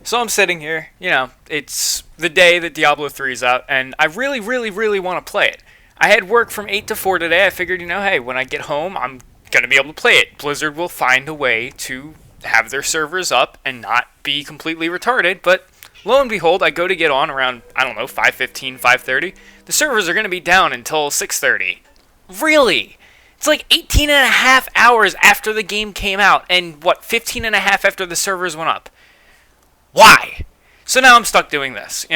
So I'm sitting here, it's the day that Diablo 3 is out, and I really, really, really want to play it. I had work from 8 to 4 today. I figured, hey, when I get home, I'm going to be able to play it. Blizzard will find a way to have their servers up and not be completely retarded, but lo and behold, I go to get on around, I don't know, 5:15, 5:30. The servers are going to be down until 6:30. Really? It's like 18 and a half hours after the game came out, and 15 and a half after the servers went up. Why? So now I'm stuck doing this.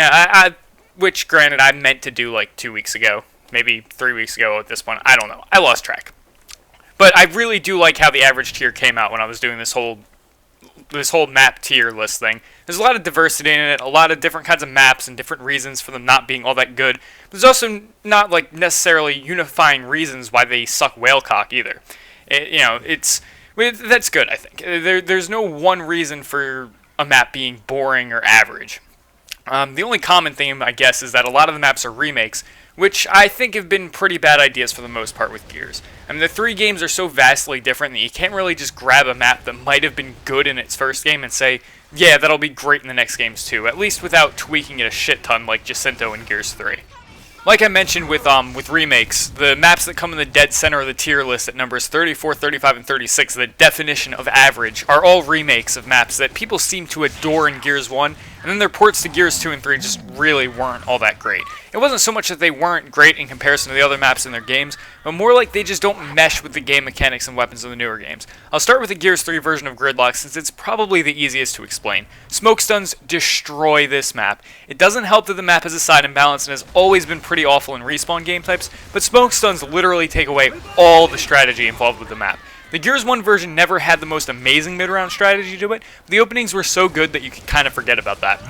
Which, granted, I meant to do like 2 weeks ago, maybe 3 weeks ago at this point. I don't know. I lost track. But I really do like how the average tier came out when I was doing this whole map tier list thing. There's a lot of diversity in it, a lot of different kinds of maps and different reasons for them not being all that good. There's also not like necessarily unifying reasons why they suck whale cock either. That's good, I think. There's no one reason for a map being boring or average. The only common theme, I guess, is that a lot of the maps are remakes, which I think have been pretty bad ideas for the most part with Gears. I mean, the three games are so vastly different that you can't really just grab a map that might have been good in its first game and say, yeah, that'll be great in the next games too, at least without tweaking it a shit ton like Jacinto in Gears 3. Like I mentioned with remakes, the maps that come in the dead center of the tier list at numbers 34, 35, and 36, the definition of average, are all remakes of maps that people seem to adore in Gears 1, and then their ports to Gears 2 and 3 just really weren't all that great. It wasn't so much that they weren't great in comparison to the other maps in their games, but more like they just don't mesh with the game mechanics and weapons of the newer games. I'll start with the Gears 3 version of Gridlock since it's probably the easiest to explain. Smoke stuns destroy this map. It doesn't help that the map has a side imbalance and has always been pretty awful in respawn game types, but smoke stuns literally take away all the strategy involved with the map. The Gears 1 version never had the most amazing mid-round strategy to it, but the openings were so good that you could kind of forget about that.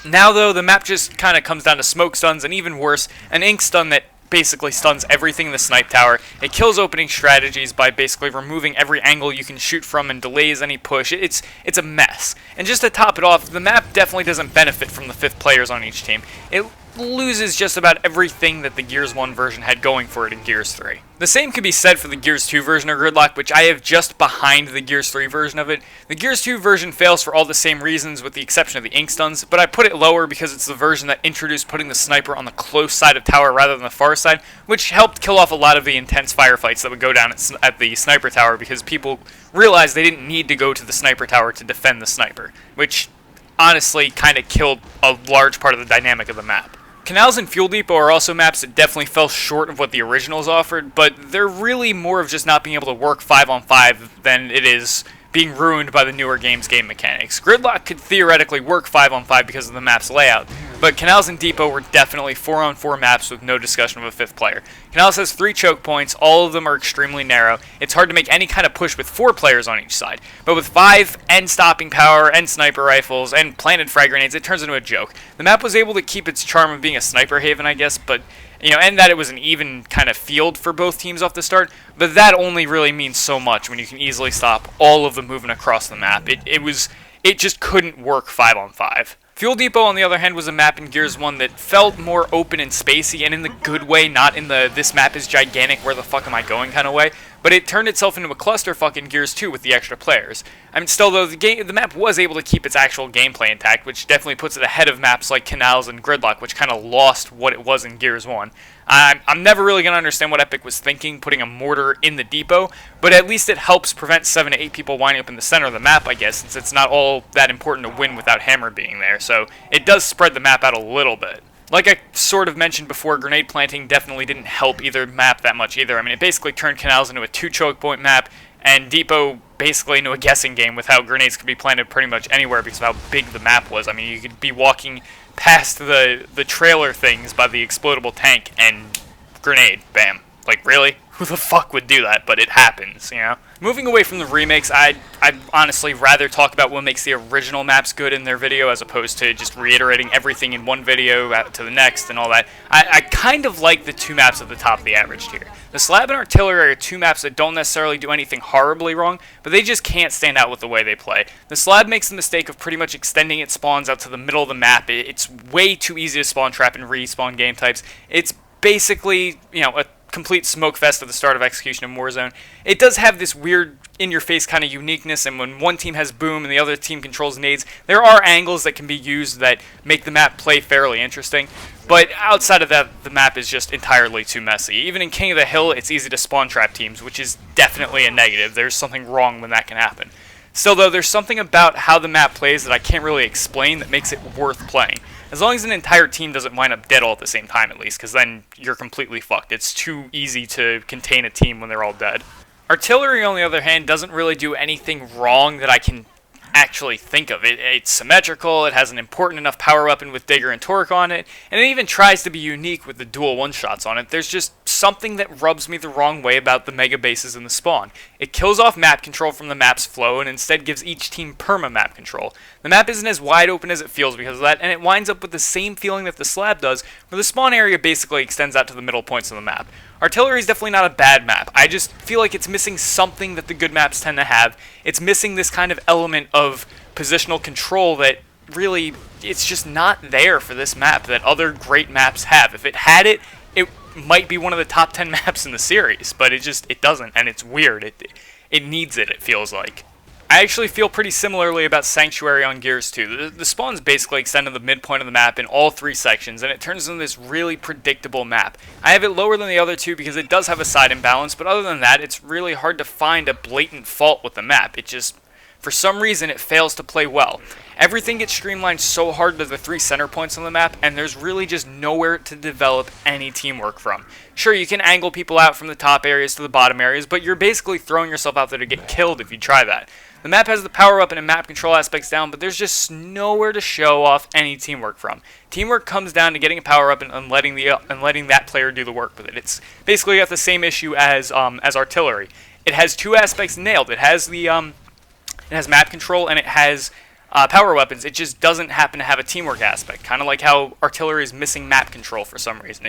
Now though, the map just kind of comes down to smoke stuns, and even worse, an ink stun that basically stuns everything in the snipe tower. It kills opening strategies by basically removing every angle you can shoot from and delays any push. It's a mess. And just to top it off, the map definitely doesn't benefit from the 5th players on each team. It loses just about everything that the Gears 1 version had going for it in Gears 3. The same could be said for the Gears 2 version of Gridlock, which I have just behind the Gears 3 version of it. The Gears 2 version fails for all the same reasons with the exception of the ink stuns, but I put it lower because it's the version that introduced putting the sniper on the close side of tower rather than the far side, which helped kill off a lot of the intense firefights that would go down at the sniper tower because people realized they didn't need to go to the sniper tower to defend the sniper, which honestly kind of killed a large part of the dynamic of the map. Canals and Fuel Depot are also maps that definitely fell short of what the originals offered, but they're really more of just not being able to work 5-on-5 than it is being ruined by the newer game's game mechanics. Gridlock could theoretically work 5-on-5 because of the map's layout, but Canals and Depot were definitely 4-on-4 maps with no discussion of a 5th player. Canals has 3 choke points, all of them are extremely narrow. It's hard to make any kind of push with 4 players on each side, but with 5 and stopping power and sniper rifles and planted frag grenades, it turns into a joke. The map was able to keep its charm of being a sniper haven, I guess, but and that it was an even kind of field for both teams off the start, but that only really means so much when you can easily stop all of the movement across the map. It just couldn't work 5-on-5. Fuel Depot, on the other hand, was a map in Gears 1 that felt more open and spacey, and in the good way, not in the this map is gigantic, where the fuck am I going kind of way, but it turned itself into a clusterfuck in Gears 2 with the extra players. I mean, still though, the map was able to keep its actual gameplay intact, which definitely puts it ahead of maps like Canals and Gridlock, which kind of lost what it was in Gears 1. I'm never really going to understand what Epic was thinking, putting a mortar in the depot, but at least it helps prevent 7 to 8 people winding up in the center of the map, I guess, since it's not all that important to win without Hammer being there, so it does spread the map out a little bit. Like I sort of mentioned before, grenade planting definitely didn't help either map that much either. I mean, it basically turned Canals into a 2 choke point map, and Depot basically into a guessing game with how grenades could be planted pretty much anywhere because of how big the map was. I mean, you could be walking past the trailer things by the explodable tank and grenade, bam. Like, really? Who the fuck would do that? But it happens, Moving away from the remakes, I'd honestly rather talk about what makes the original maps good in their video as opposed to just reiterating everything in one video out to the next and all that. I kind of like the 2 maps at the top of the average tier. The Slab and Artillery are 2 maps that don't necessarily do anything horribly wrong, but they just can't stand out with the way they play. The Slab makes the mistake of pretty much extending its spawns out to the middle of the map. It's way too easy to spawn trap and respawn game types. It's basically, a complete smoke fest at the start of execution in Warzone. It does have this weird in-your-face kind of uniqueness, and when one team has boom and the other team controls nades, there are angles that can be used that make the map play fairly interesting. But outside of that, the map is just entirely too messy. Even in King of the Hill, it's easy to spawn trap teams, which is definitely a negative. There's something wrong when that can happen. Still, though, there's something about how the map plays that I can't really explain that makes it worth playing. As long as an entire team doesn't wind up dead all at the same time, at least, because then you're completely fucked. It's too easy to contain a team when they're all dead. Artillery, on the other hand, doesn't really do anything wrong that I can actually think of. It's symmetrical, it has an important enough power weapon with Digger and Torque on it, and it even tries to be unique with the dual one-shots on it. There's just something that rubs me the wrong way about the mega bases in the spawn. It kills off map control from the map's flow and instead gives each team perma-map control. The map isn't as wide open as it feels because of that, and it winds up with the same feeling that the Slab does, where the spawn area basically extends out to the middle points of the map. Artillery is definitely not a bad map. I just feel like it's missing something that the good maps tend to have. It's missing this kind of element of positional control that really, it's just not there for this map that other great maps have. If it had it, it might be one of the top 10 maps in the series, but it doesn't, and it's weird. It needs it feels like. I actually feel pretty similarly about Sanctuary on Gears 2. The spawns basically extend to the midpoint of the map in all three sections, and it turns into this really predictable map. I have it lower than the other two because it does have a side imbalance, but other than that, it's really hard to find a blatant fault with the map. It just, for some reason, it fails to play well. Everything gets streamlined so hard to the three center points on the map, and there's really just nowhere to develop any teamwork from. Sure, you can angle people out from the top areas to the bottom areas, but you're basically throwing yourself out there to get killed if you try that. The map has the power up and map control aspects down, but there's just nowhere to show off any teamwork from. Teamwork comes down to getting a power up and letting that player do the work with it. It's basically got the same issue as Artillery. It has two aspects nailed. It has map control and it has power weapons. It just doesn't happen to have a teamwork aspect, kind of like how Artillery is missing map control for some reason.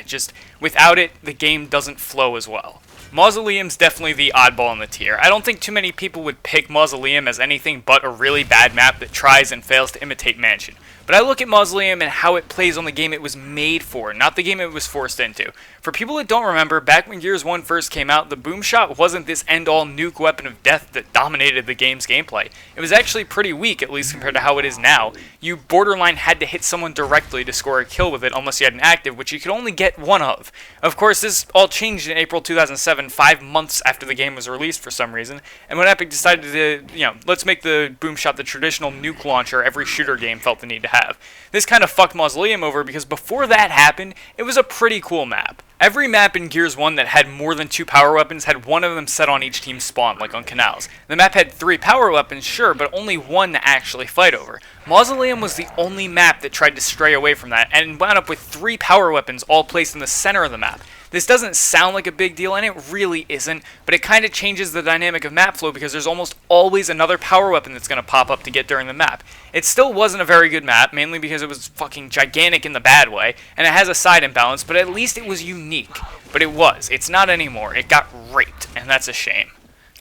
Without it, the game doesn't flow as well. Mausoleum's definitely the oddball in the tier. I don't think too many people would pick Mausoleum as anything but a really bad map that tries and fails to imitate Mansion. But I look at Mausoleum and how it plays on the game it was made for, not the game it was forced into. For people that don't remember, back when Gears 1 first came out, the boom shot wasn't this end-all nuke weapon of death that dominated the game's gameplay. It was actually pretty weak, at least compared to how it is now. You borderline had to hit someone directly to score a kill with it unless you had an active, which you could only get one of. Of course, this all changed in April 2007, 5 months after the game was released for some reason, and when Epic decided to, let's make the boom shot the traditional nuke launcher every shooter game felt the need to have. This kind of fucked Mausoleum over because before that happened, it was a pretty cool map. Every map in Gears 1 that had more than 2 power weapons had one of them set on each team's spawn, like on Canals. The map had 3 power weapons, sure, but only one to actually fight over. Mausoleum was the only map that tried to stray away from that, and wound up with 3 power weapons all placed in the center of the map. This doesn't sound like a big deal, and it really isn't, but it kind of changes the dynamic of map flow because there's almost always another power weapon that's going to pop up to get during the map. It still wasn't a very good map, mainly because it was fucking gigantic in the bad way, and it has a side imbalance, but at least it was unique. But it was. It's not anymore. It got raped, and that's a shame.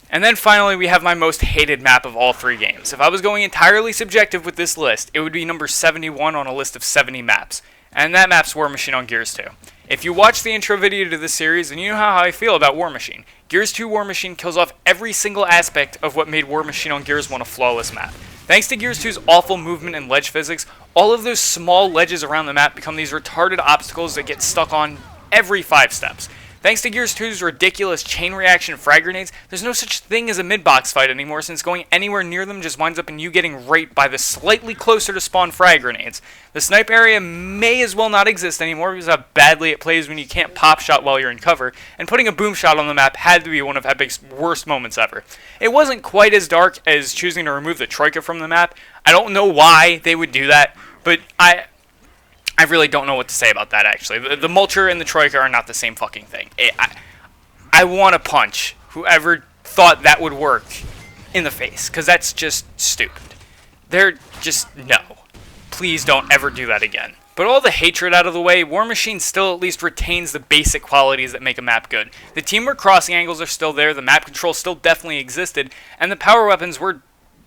And then finally, we have my most hated map of all 3 games. If I was going entirely subjective with this list, it would be number 71 on a list of 70 maps. And that map's War Machine on Gears 2. If you watched the intro video to this series, then you know how I feel about War Machine. Gears 2 War Machine kills off every single aspect of what made War Machine on Gears 1 a flawless map. Thanks to Gears 2's awful movement and ledge physics, all of those small ledges around the map become these retarded obstacles that get stuck on every 5 steps. Thanks to Gears 2's ridiculous chain reaction frag grenades, there's no such thing as a mid-box fight anymore since going anywhere near them just winds up in you getting raped by the slightly closer to spawn frag grenades. The snipe area may as well not exist anymore because of how badly it plays when you can't pop shot while you're in cover, and putting a boom shot on the map had to be one of Epic's worst moments ever. It wasn't quite as dark as choosing to remove the Troika from the map. I don't know why they would do that, but I really don't know what to say about that, actually. The Mulcher and the Troika are not the same fucking thing. I want to punch whoever thought that would work in the face, because that's just stupid. They're just, no. Please don't ever do that again. But all the hatred out of the way, War Machine still at least retains the basic qualities that make a map good. The teamwork crossing angles are still there, the map control still definitely existed, and the power weapons were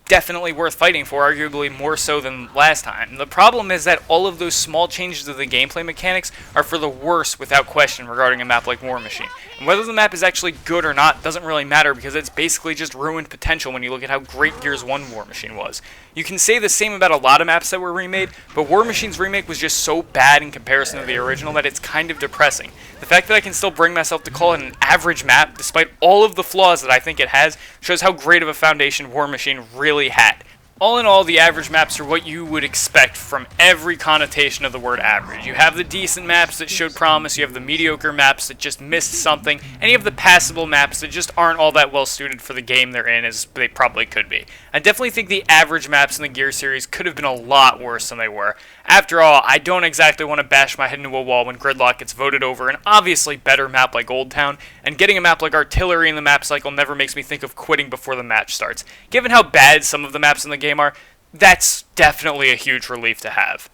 definitely worth fighting for, arguably more so than last time. The problem is that all of those small changes to the gameplay mechanics are for the worse without question regarding a map like War Machine. And whether the map is actually good or not doesn't really matter because it's basically just ruined potential when you look at how great Gears 1 War Machine was. You can say the same about a lot of maps that were remade, but War Machine's remake was just so bad in comparison to the original that it's kind of depressing. The fact that I can still bring myself to call it an average map, despite all of the flaws that I think it has, shows how great of a foundation War Machine really had. All in all, the average maps are what you would expect from every connotation of the word average. You have the decent maps that showed promise, you have the mediocre maps that just missed something, and you have the passable maps that just aren't all that well suited for the game they're in as they probably could be. I definitely think the average maps in the Gears series could have been a lot worse than they were. After all, I don't exactly want to bash my head into a wall when Gridlock gets voted over an obviously better map like Old Town, and getting a map like Artillery in the map cycle never makes me think of quitting before the match starts. Given how bad some of the maps in the game are, that's definitely a huge relief to have.